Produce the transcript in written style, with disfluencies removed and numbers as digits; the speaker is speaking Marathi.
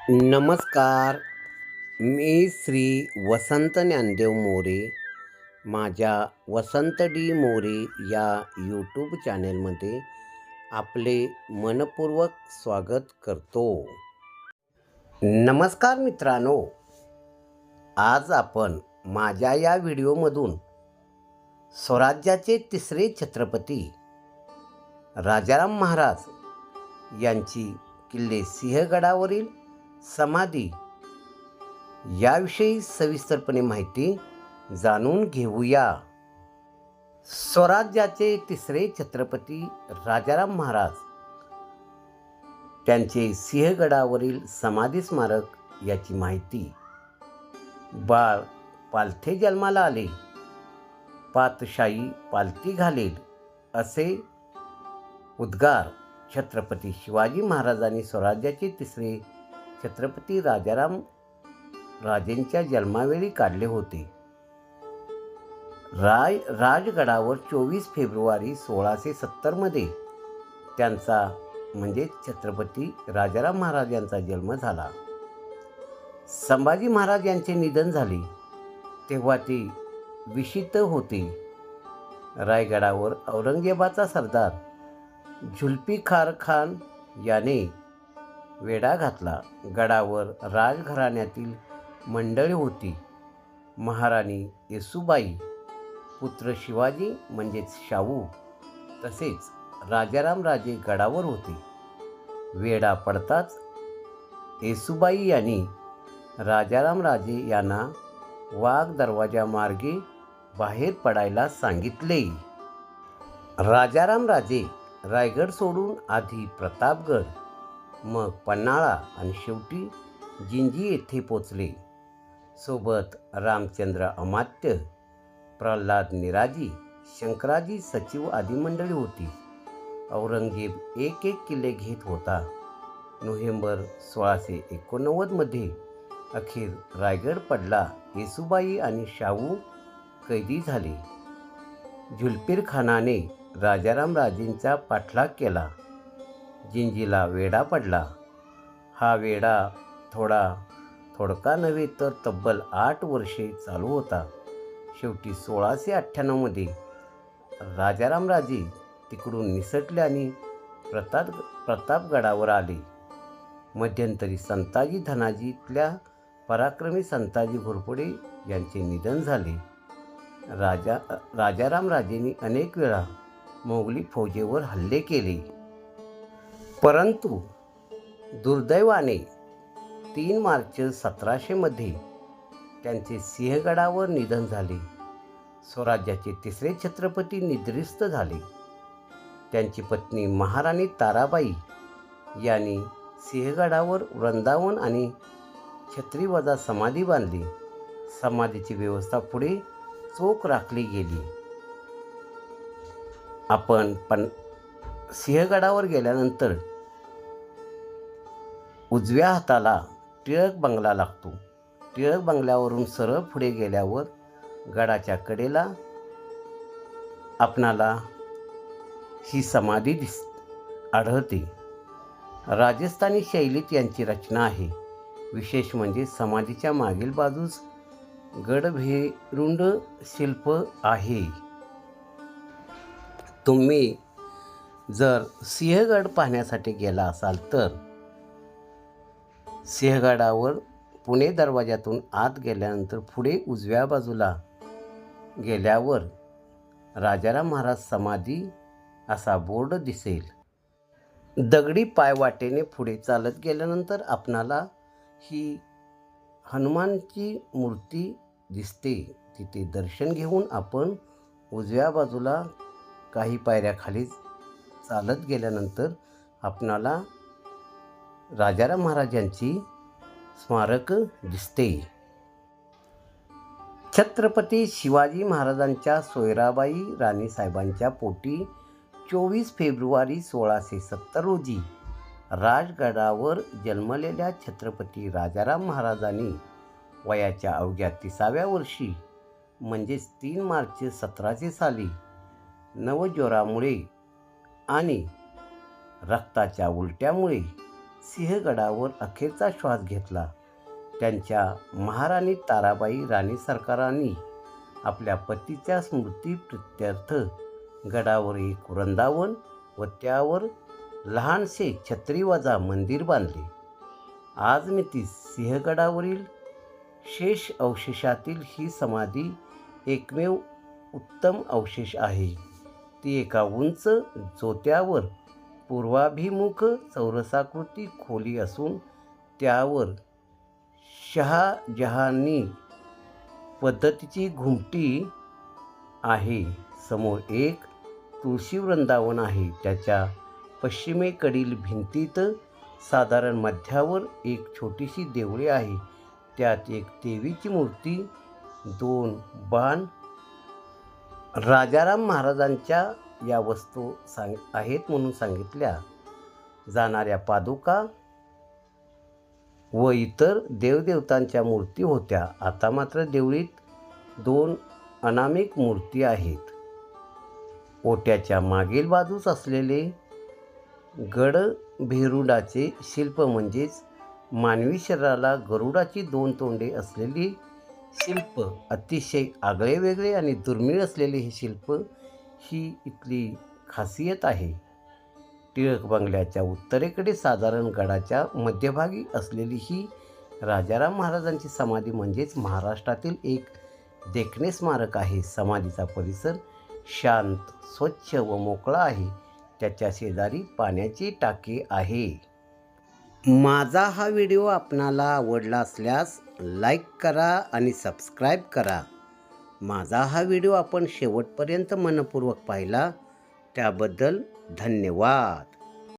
नमस्कार. मी श्री वसंत ज्ञानदेव मोरे. माझ्या वसंत डी मोरे या यूट्यूब चॅनेलमध्ये आपले मनपूर्वक स्वागत करतो. नमस्कार मित्रांनो. आज आपण माझ्या या व्हिडिओमधून स्वराज्याचे तिसरे छत्रपती राजाराम महाराज यांची किल्ले सिंहगडावरील समाधी याविषयी सविस्तरपणे माहिती जाणून घेऊया. स्वराज्याचे तिसरे छत्रपती राजाराम महाराज त्यांचे सिंहगडावरील समाधी स्मारक याची माहिती. बाळ पालथे जन्माला आले, पातशाही पालथी घालेल असे उद्गार छत्रपती शिवाजी महाराजांनी स्वराज्याचे तिसरे छत्रपती राजाराम राजेंच्या जन्मावेळी काढले होते. राजगडावर 24 फेब्रुवारी 1670 त्यांचा म्हणजे छत्रपती राजाराम महाराज यांचा जन्म झाला. संभाजी महाराज यांचे निधन झाले तेव्हा ते विशीत होते. रायगडावर औरंगजेबाचा सरदार झुल्फिकार खान याने वेढा घातला. गडावर राजघराण्यातील मंडळी होती. महाराणी येसूबाई, पुत्र शिवाजी म्हणजेच शाहू, तसेच राजाराम राजे गडावर होते. वेढा पडताच येसूबाई यांनी राजाराम राजे यांना वाघ दरवाजा मार्गे बाहेर पडायला सांगितले. राजाराम राजे रायगड सोडून आधी प्रतापगड, मग पन्हाळा आणि शेवटी जिंजी येथे पोचले. सोबत रामचंद्र अमात्य, प्रल्हाद निराजी, शंकराजी सचिव आदी मंडळी होती. औरंगजेब एक किल्ले घेत होता. नोव्हेंबर 1689 अखेर रायगड पडला. येसूबाई आणि शाहू कैदी झाले. झुल्फिकारखानाने राजाराम राजेंचा पाठलाग केला. जिंजीला वेढा पडला. हा वेढा थोडका नव्हे तर तब्बल 8 वर्षे चालू होता. शेवटी 1698 राजाराम राजे तिकडून निसटले आणि प्रतापगडावर आले. मध्यंतरी संताजी धनाजीतल्या पराक्रमी संताजी घोरपडे यांचे निधन झाले. राजाराम राजेंनी अनेक वेळा मोगली फौजेवर हल्ले केले, परंतु दुर्दैवाने 3 मार्च 1700 त्यांचे सिंहगडावर निधन झाले. स्वराज्याचे तिसरे छत्रपती निद्रिस्त झाले. त्यांची पत्नी महाराणी ताराबाई यांनी सिंहगडावर वृंदावन आणि छत्रीवजा समाधी बांधली. समाधीची व्यवस्था पुढे चोख राखली गेली. आपण सिंहगडावर गेल्यानंतर उजव्या हाताला टिळक बंगला लागतो. टिळक बंगल्यावरून सरळ पुढे गेल्यावर गडाच्या कडेला आपणाला ही समाधी आढळते. राजस्थानी शैलीत यांची रचना आहे. विशेष म्हणजे समाधीच्या मागील बाजूस गडभेरुंड शिल्प आहे. तुम्ही जर सिंहगड पाहण्यासाठी गेला असाल तर सिंहगडावर पुणे दरवाजातून आत गेल्यानंतर पुढे उजव्या बाजूला गेल्यावर राजाराम महाराज समाधी असा बोर्ड दिसेल. दगडी पायवाटेने पुढे चालत गेल्यानंतर आपणाला ही हनुमानची मूर्ती दिसते. तिथे दर्शन घेऊन आपण उजव्या बाजूला काही पायऱ्याखाली चालत गेल्यानंतर आपणाला राजाराम महाराजांची स्मारक दिसते. छत्रपती शिवाजी महाराजांच्या सोयराबाई राणीसाहेबांच्या पोटी 24 फेब्रुवारी 1670 रोजी राजगडावर जन्मलेल्या छत्रपती राजाराम महाराजांनी वयाच्या अवघ्या 30व्या वर्षी म्हणजेच 3 मार्च 1700 साली नवज्वरामुळे आणि रक्ताच्या उलट्यामुळे सिंहगडावर अखेरचा श्वास घेतला. त्यांच्या महाराणी ताराबाई राणी सरकारांनी आपल्या पतीच्या स्मृतीप्रित्यर्थ गडावर एक वृंदावन व त्यावर लहानसे छत्रीवजा मंदिर बांधले. आज मी ती सिंहगडावरील शेष अवशेषातील ही समाधी एकमेव उत्तम अवशेष आहे. ती एका उंच जोत्यावर पूर्वाभिमुख चौरसाकृती खोली असून त्यावर शहाजहानी पद्धतीची घुमटी आहे. समोर एक तुळशी वृंदावन आहे. त्याच्या पश्चिमेकडील भिंतीत साधारण मध्यावर एक छोटीशी देवळे आहे. त्यात एक देवीची मूर्ती, 2 बाण, राजाराम महाराजांच्या या वस्तू आहेत म्हणून सांगितल्या जाणाऱ्या पादुका व इतर देवदेवतांच्या मूर्ती होत्या. आता मात्र देवळीत 2 अनामिक मूर्ती आहेत. ओट्याच्या मागील बाजूस असलेले गडभेरुडाचे शिल्प म्हणजेच मानवी शरीराला गरुडाची 2 तोंडे असलेली शिल्प, अतिशय आगळेवेगळे आणि दुर्मिळ असलेले हे शिल्प ही इथली खासियत आहे. टिळक बंगल्याच्या उत्तरेकडे साधारण गडाच्या मध्यभागी असलेली ही राजाराम महाराजांची समाधी म्हणजेच महाराष्ट्रातील एक देखणे स्मारक आहे. समाधीचा परिसर शांत, स्वच्छ व मोकळा आहे. त्याच्या शेजारी पाण्याची टाकी आहे. माझा हा व्हिडिओ आपणाला आवडला असल्यास लाईक करा आणि सबस्क्राईब करा. माझा हा व्हिडिओ आपण शेवटपर्यंत मनपूर्वक पाहिला त्याबद्दल धन्यवाद.